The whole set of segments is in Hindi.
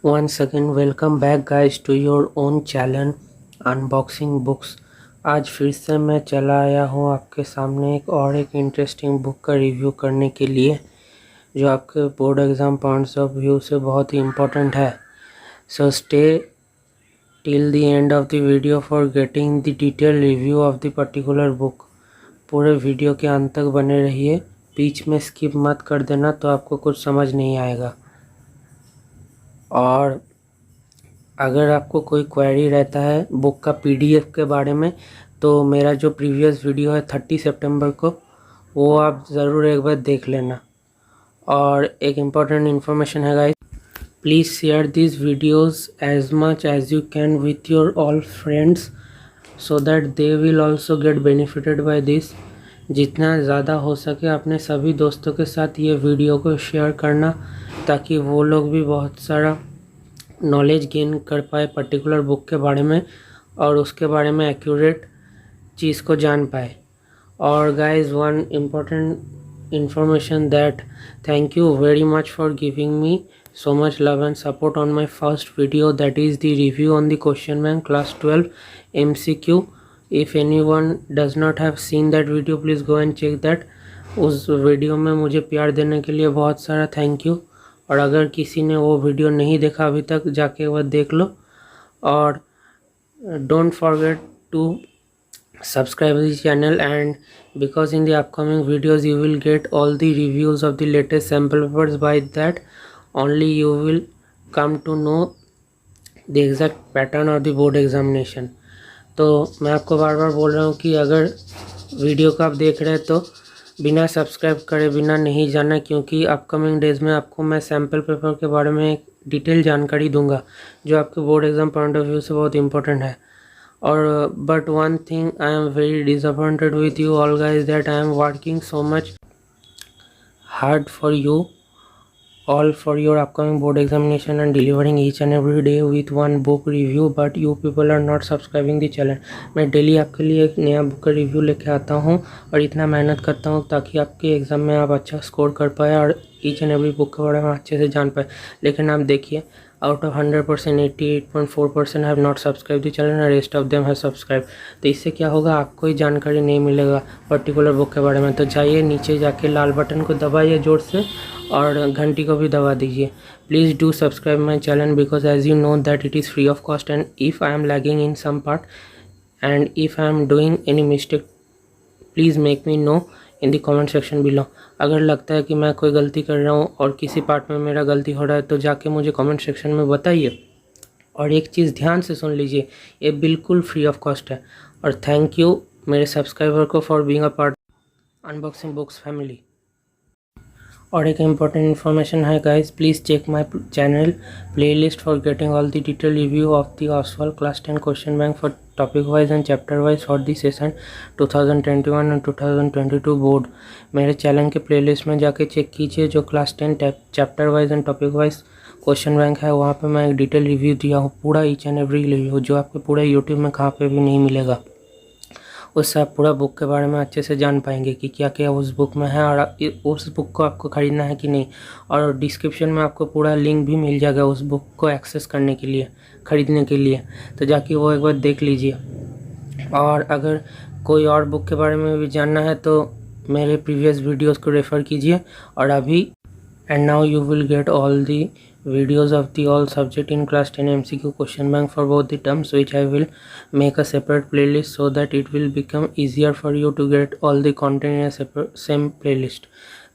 Once again, welcome back guys to your own channel Unboxing Books। आज फिर से मैं चला आया हूँ आपके सामने एक इंटरेस्टिंग बुक का रिव्यू करने के लिए, जो आपके board exam points of view से बहुत ही इम्पोर्टेंट है। So stay till the end of the video for getting the detail review of the particular book. पूरे वीडियो के अंत तक बने रहिए, बीच में स्किप मत कर देना तो आपको कुछ समझ नहीं आएगा। और अगर आपको कोई क्वेरी रहता है बुक का पीडीएफ के बारे में, तो मेरा जो प्रीवियस वीडियो है 30 सितंबर को, वो आप ज़रूर एक बार देख लेना। और एक इम्पॉर्टेंट इन्फॉर्मेशन है guys, please share this videos as much as you can with your all friends so that they will also get benefited by this. जितना ज़्यादा हो सके अपने सभी दोस्तों के साथ ये वीडियो को शेयर करना, ताकि वो लोग भी बहुत सारा नॉलेज गेन कर पाए पर्टिकुलर बुक के बारे में और उसके बारे में एक्यूरेट चीज़ को जान पाए। और guys, one important information that thank you very much for giving me so much love and support on my first video, that is the review on the question bank class 12 MCQ. if anyone does not have seen that video, please go and check that। उस वीडियो में मुझे प्यार देने के लिए बहुत सारा थैंक यू। और अगर किसी ने वो वीडियो नहीं देखा अभी तक, जाके वह देख लो। और don't forget to subscribe this channel, and because in the upcoming videos you will get all the reviews of the latest sample papers, by that only you will come to know the exact pattern of the board examination। तो मैं आपको बार बार बोल रहा हूँ कि अगर वीडियो को आप देख रहे हैं तो बिना सब्सक्राइब करे बिना नहीं जाना, क्योंकि अपकमिंग डेज़ में आपको मैं सैम्पल पेपर के बारे में एक डिटेल जानकारी दूंगा जो आपके board exam point of view से बहुत इंपॉर्टेंट है। और but one thing, I am very disappointed with you all guys, that I am working so much hard for you all for your upcoming board examination and delivering each and every day with one book review, but you people are not subscribing the channel। मैं डेली आपके लिए एक नया बुक का रिव्यू लेके आता हूँ और इतना मेहनत करता हूँ ताकि आपके एग्ज़ाम में आप अच्छा स्कोर कर पाए और ईच एंड एवरी बुक के बारे में अच्छे से जान पाए। लेकिन आप देखिए, out of 100% 88.4% have not subscribe the channel and rest of them have subscribe. तो इससे क्या होगा, आपको ही जानकारी नहीं मिलेगा पर्टिकुलर बुक के बारे में। तो जाइए नीचे जाके लाल बटन को दबाइए जोर से और घंटी को भी दबा दीजिए। Please do subscribe my channel, because as you know that it is free of cost, and if I am lagging in some part and if I am doing any mistake, please make me know in the comment section below. अगर लगता है कि मैं कोई गलती कर रहा हूँ और किसी पार्ट में मेरा गलती हो रहा है, तो जाके मुझे कमेंट सेक्शन में बताइए। और एक चीज़ ध्यान से सुन लीजिए, ये बिल्कुल फ्री ऑफ कॉस्ट है। और थैंक यू मेरे सब्सक्राइबर को for being a part unboxing books family. और एक इम्पॉर्टेंट इन्फॉर्मेशन है guys, please check my channel playlist for getting all the detail review of the Oswaal class 10 question bank for topic wise and chapter wise for the session 2021 and 2022 board. मेरे चैनल के प्लेलिस्ट में जाके चेक कीजिए, जो class 10 chapter wise and topic wise question bank है, वहाँ पे मैं एक डिटेल रिव्यू दिया हूँ, पूरा ईच एंड एवरी रिव्यू, जो आपको पूरे यूट्यूब में कहाँ पे भी नहीं मिलेगा। उससे आप पूरा बुक के बारे में अच्छे से जान पाएंगे कि क्या क्या उस बुक में है और उस बुक को आपको ख़रीदना है कि नहीं। और डिस्क्रिप्शन में आपको पूरा लिंक भी मिल जाएगा उस बुक को एक्सेस करने के लिए, ख़रीदने के लिए। तो जाके वो एक बार देख लीजिए। और अगर कोई और बुक के बारे में भी जानना है तो मेरे प्रीवियस वीडियोस को रेफ़र कीजिए। और अभी and now you will get all the videos of the all subject in class 10 MCQ question bank for both the terms, which I will make a separate playlist so that it will become easier for you to get all the content in a separate same playlist।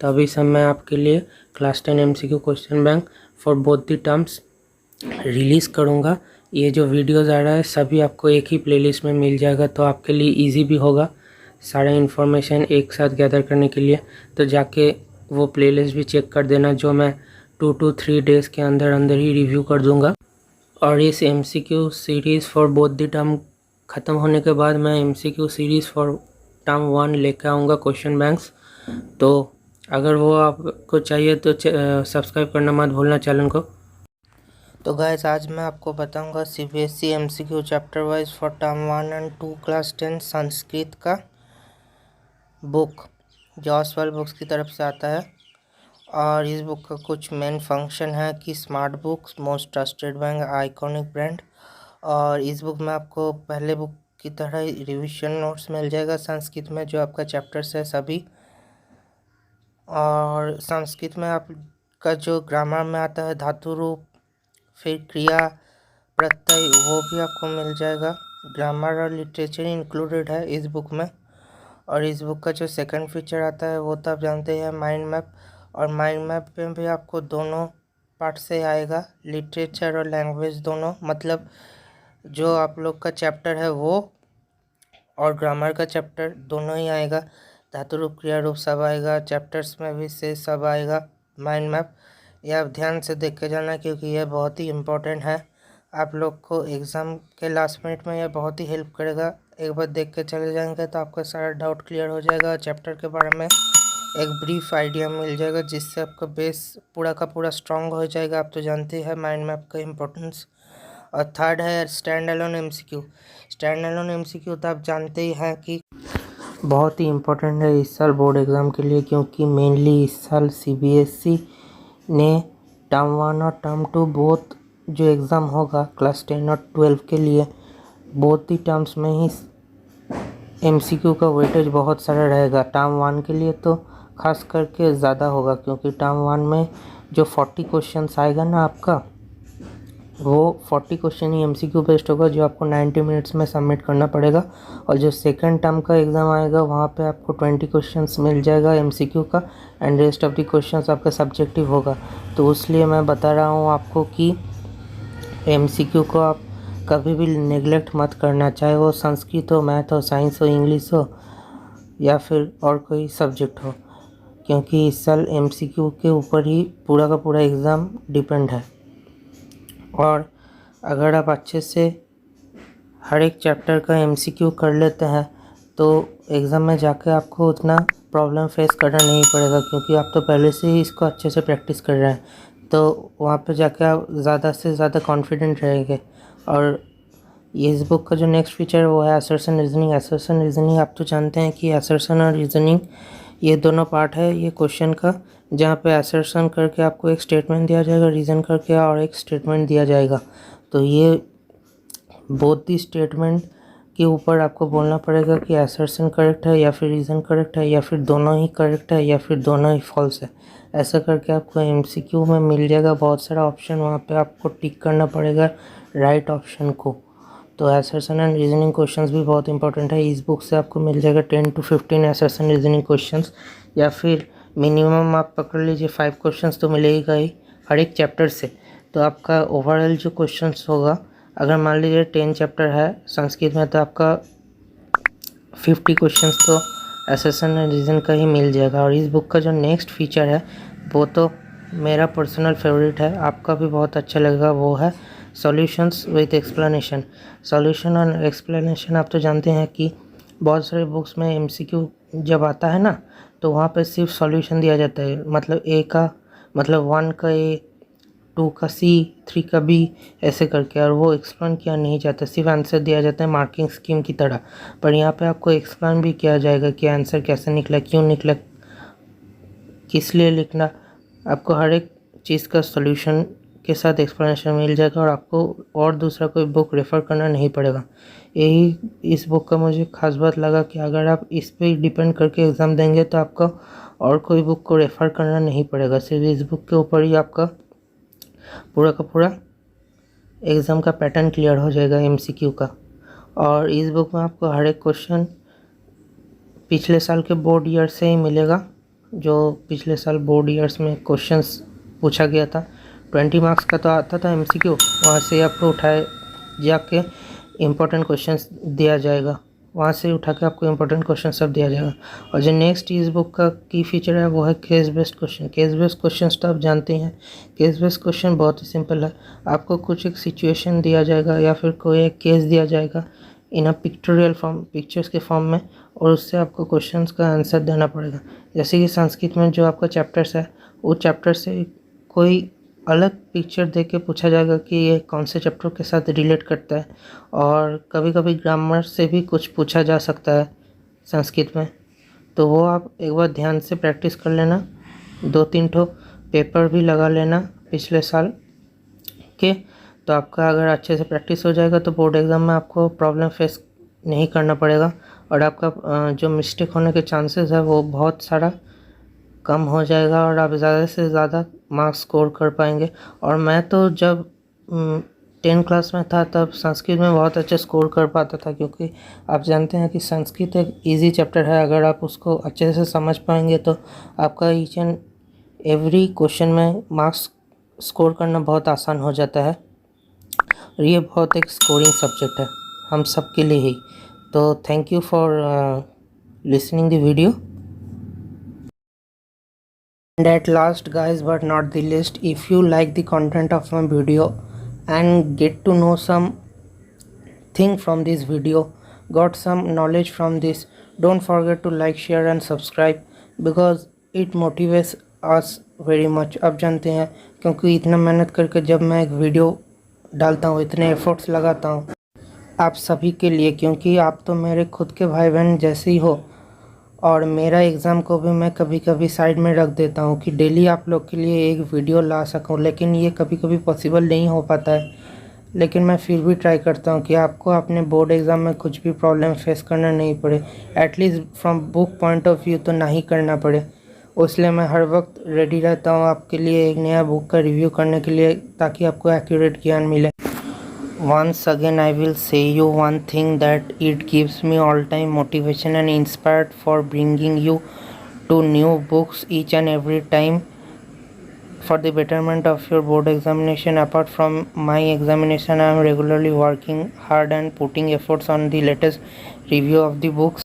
तो अभी सब मैं आपके लिए class 10 MCQ question bank for both the terms release करूँगा। ये जो वीडियोस आ रहा है सभी आपको एक ही प्लेलिस्ट में मिल जाएगा, तो आपके लिए ईजी भी होगा सारा इन्फॉर्मेशन एक साथ गैदर करने के लिए। तो जाके वो प्लेलिस्ट भी चेक कर देना, जो मैं 2 to 3 डेज़ के अंदर अंदर ही रिव्यू कर दूंगा। और इस MCQ series for both the term ख़त्म होने के बाद मैं MCQ सीरीज़ फॉर टर्म 1 लेकर आऊँगा क्वेश्चन बैंक्स। तो अगर वो आपको चाहिए तो सब्सक्राइब करना मत भूलना चैनल को। तो गाइस, आज मैं आपको बताऊंगा CBSE MCQ chapter wise for term 1 and 2 class 10 Sanskrit का बुक, जो ऑसवाल बुक्स की तरफ से आता है। और इस बुक का कुछ मेन फंक्शन है कि smart books most trusted bank iconic brand. और इस बुक में आपको पहले बुक की तरह रिवीजन नोट्स मिल जाएगा संस्कृत में, जो आपका चैप्टर्स है सभी। और संस्कृत में आपका जो ग्रामर में आता है धातु रूप, फिर क्रिया, प्रत्यय, वो भी आपको मिल जाएगा। ग्रामर और लिटरेचर इंक्लूडेड है इस बुक में। और इस बुक का जो सेकंड फीचर आता है वो तो आप जानते हैं, माइंड मैप। और माइंड मैप में भी आपको दोनों पार्ट से आएगा, लिटरेचर और लैंग्वेज दोनों। मतलब जो आप लोग का चैप्टर है वो और ग्रामर का चैप्टर दोनों ही आएगा। धातु रूप, क्रिया रूप सब आएगा, चैप्टर्स में भी से सब आएगा माइंड मैप। ये आप ध्यान से देख के जाना क्योंकि यह बहुत ही इम्पोर्टेंट है। आप लोग को एग्ज़ाम के लास्ट मिनट में यह बहुत ही हेल्प करेगा। एक बार देख के चले जाएंगे तो आपका सारा डाउट क्लियर हो जाएगा। चैप्टर के बारे में एक ब्रीफ आइडिया मिल जाएगा जिससे आपका बेस पूरा का पूरा स्ट्रांग हो जाएगा। आप तो जानते हैं माइंड मैप का इम्पोर्टेंस। और थर्ड है stand alone MCQ. Stand alone MCQ तो आप जानते ही हैं कि बहुत ही इम्पोर्टेंट है इस साल बोर्ड एग्ज़ाम के लिए, क्योंकि मेनली इस साल सीबीएसई ने टर्म 1 और टर्म 2 बोथ जो एग्ज़ाम होगा क्लास 10 और 12 के लिए, बोथ ही टर्म्स में ही एमसीक्यू का वेटेज बहुत सारा रहेगा। टर्म 1 के लिए तो खास करके ज़्यादा होगा, क्योंकि टर्म 1 में जो 40 क्वेश्चंस आएगा ना आपका, वो 40 क्वेश्चन ही एमसीक्यू बेस्ड होगा जो आपको 90 मिनट्स में सबमिट करना पड़ेगा। और जो सेकंड टर्म का एग्ज़ाम आएगा वहाँ पे आपको 20 क्वेश्चंस मिल जाएगा एमसीक्यू का, and rest of the questions आपका सब्जेक्टिव होगा। तो इसलिए मैं बता रहा हूँ आपको कि एमसीक्यू को आप कभी भी नेग्लेक्ट मत करना, चाहे वो संस्कृत हो, मैथ हो, साइंस हो, इंग्लिश हो या फिर और कोई सब्जेक्ट हो, क्योंकि इस साल एमसीक्यू के ऊपर ही पूरा का पूरा एग्ज़ाम डिपेंड है। और अगर आप अच्छे से हर एक चैप्टर का एमसीक्यू कर लेते हैं तो एग्ज़ाम में जाके आपको उतना प्रॉब्लम फेस करना नहीं पड़ेगा, क्योंकि आप तो पहले से ही इसको अच्छे से प्रैक्टिस कर रहे हैं। तो वहाँ पे जाके आप ज़्यादा से ज़्यादा कॉन्फिडेंट रहेंगे। और ये इस बुक का जो नेक्स्ट फीचर है वो है असर्शन रीजनिंग। असर्शन रीजनिंग आप तो जानते हैं कि असर्शन और रीजनिंग ये दोनों पार्ट है ये क्वेश्चन का, जहाँ पे असर्शन करके आपको एक स्टेटमेंट दिया जाएगा, रीज़न करके और एक स्टेटमेंट दिया जाएगा। तो ये बोथ दी स्टेटमेंट के ऊपर आपको बोलना पड़ेगा कि असर्शन करेक्ट है या फिर रीज़न करेक्ट है या फिर दोनों ही करेक्ट है या फिर दोनों ही फॉल्स है। ऐसा करके आपको एमसीक्यू में मिल जाएगा बहुत सारा ऑप्शन, वहाँ पे आपको टिक करना पड़ेगा राइट ऑप्शन को। तो असर्शन एंड रीजनिंग क्वेश्चंस भी बहुत इंपॉर्टेंट है। इस बुक से आपको मिल जाएगा 10 to 15 असर्शन रीजनिंग क्वेश्चंस, या फिर मिनिमम आप पकड़ लीजिए 5 क्वेश्चंस तो मिलेगा ही हर एक चैप्टर से। तो आपका ओवरऑल जो क्वेश्चंस होगा, अगर मान लीजिए 10 चैप्टर है संस्कृत में, तो आपका 50 क्वेश्चंस तो असर्शन एंड रीजन का ही मिल जाएगा। और इस बुक का जो नेक्स्ट फीचर है वो तो मेरा पर्सनल फेवरेट है, आपका भी बहुत अच्छा लगेगा, वो है सॉल्यूशंस विथ एक्सप्लेनेशन। सॉल्यूशन और एक्सप्लेनेशन आप तो जानते हैं कि बहुत सारे बुक्स में एमसीक्यू जब आता है ना, तो वहाँ पे सिर्फ सॉल्यूशन दिया जाता है, मतलब ए का मतलब 1 का ए, 2 का सी, 3 का बी, ऐसे करके। और वो एक्सप्लेन किया नहीं जाता, सिर्फ आंसर दिया जाता है मार्किंग स्कीम की तरह। पर यहाँ पे आपको एक्सप्लेन भी किया जाएगा कि आंसर कैसे निकला, क्यों निकला, किस लिए लिखना। आपको हर एक चीज़ का सॉल्यूशन के साथ एक्सप्लेनेशन मिल जाएगा और आपको और दूसरा कोई बुक रेफ़र करना नहीं पड़ेगा। यही इस बुक का मुझे ख़ास बात लगा कि अगर आप इस पे डिपेंड करके एग्ज़ाम देंगे तो आपको और कोई बुक को रेफ़र करना नहीं पड़ेगा, सिर्फ इस बुक के ऊपर ही आपका पूरा का पूरा एग्ज़ाम का पैटर्न क्लियर हो जाएगा एमसीक्यू का। और इस बुक में आपको हर एक क्वेश्चन पिछले साल के बोर्ड ईयर से ही मिलेगा, जो पिछले साल बोर्ड ईयर्स में क्वेश्चंस पूछा गया था। 20 मार्क्स का तो आता था एमसीक्यू, वहाँ से आपको उठाए जाके इम्पोर्टेंट क्वेश्चंस दिया जाएगा, वहाँ से उठा के आपको इम्पोर्टेंट क्वेश्चन सब दिया जाएगा। और जो नेक्स्ट इस बुक का की फीचर है वो है case based question. Case based question तो आप जानते हैं, केस बेस्ड क्वेश्चन बहुत ही सिंपल है। आपको कुछ एक सिचुएशन दिया जाएगा या फिर कोई एक केस दिया जाएगा इन अ पिक्टोरियल फॉर्म, पिक्चर्स के फॉर्म में, और उससे आपको क्वेश्चंस का आंसर देना पड़ेगा। जैसे कि संस्कृत में जो आपका चैप्टर्स है, वो चैप्टर से कोई अलग पिक्चर दे के पूछा जाएगा कि ये कौन से चैप्टर के साथ रिलेट करता है। और कभी कभी ग्रामर से भी कुछ पूछा जा सकता है संस्कृत में, तो वो आप एक बार ध्यान से प्रैक्टिस कर लेना 2-3 ठो पेपर भी लगा लेना पिछले साल के, तो आपका अगर अच्छे से प्रैक्टिस हो जाएगा तो बोर्ड एग्ज़ाम में आपको प्रॉब्लम फेस नहीं करना पड़ेगा और आपका जो मिस्टेक होने के चांसेस है वो बहुत सारा कम हो जाएगा और आप ज़्यादा से ज़्यादा मार्क्स स्कोर कर पाएंगे। और मैं तो जब 10 क्लास में था तब संस्कृत में बहुत अच्छे स्कोर कर पाता था, क्योंकि आप जानते हैं कि संस्कृत एक इजी चैप्टर है। अगर आप उसको अच्छे से समझ पाएंगे तो आपका ईच एंड एवरी क्वेश्चन में मार्क्स स्कोर करना बहुत आसान हो जाता है और ये बहुत एक स्कोरिंग सब्जेक्ट है हम सब के लिए ही। तो thank you for listening the video. And at last guys, but not the least, if you like the content of my video and get to know some thing from this video, got some knowledge from this, don't forget to like, share and subscribe because it motivates us very much। अब जानते हैं क्योंकि इतना मेहनत करके जब मैं एक वीडियो डालता हूँ, इतने एफर्ट्स लगाता हूँ आप सभी के लिए, क्योंकि आप तो मेरे खुद के भाई बहन जैसे ही हो और मेरा एग्ज़ाम को भी मैं कभी कभी साइड में रख देता हूँ कि डेली आप लोग के लिए एक वीडियो ला सकूँ, लेकिन ये कभी कभी पॉसिबल नहीं हो पाता है। लेकिन मैं फिर भी ट्राई करता हूँ कि आपको अपने बोर्ड एग्ज़ाम में कुछ भी प्रॉब्लम फेस करना नहीं पड़े, at least from book point of view तो नहीं करना पड़े। इसलिए मैं हर वक्त रेडी रहता हूँ आपके लिए एक नया बुक का रिव्यू करने के लिए, ताकि आपको एक्यूरेट ज्ञान मिले। Once again I will say you one thing that it gives me all time motivation and inspired for bringing you to new books each and every time for the betterment of your board examination. Apart from my examination, I am regularly working hard and putting efforts on the latest review of the books.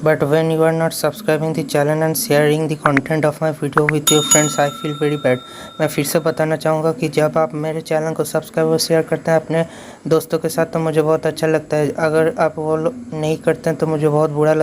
But when you are not subscribing the channel and sharing the content of my video with your friends, I feel very bad। मैं फिर से बताना चाहूँगा कि जब आप मेरे चैनल को सब्सक्राइब और शेयर करते हैं अपने दोस्तों के साथ तो मुझे बहुत अच्छा लगता है। अगर आप वो नहीं करते हैं तो मुझे बहुत बुरा लगता है।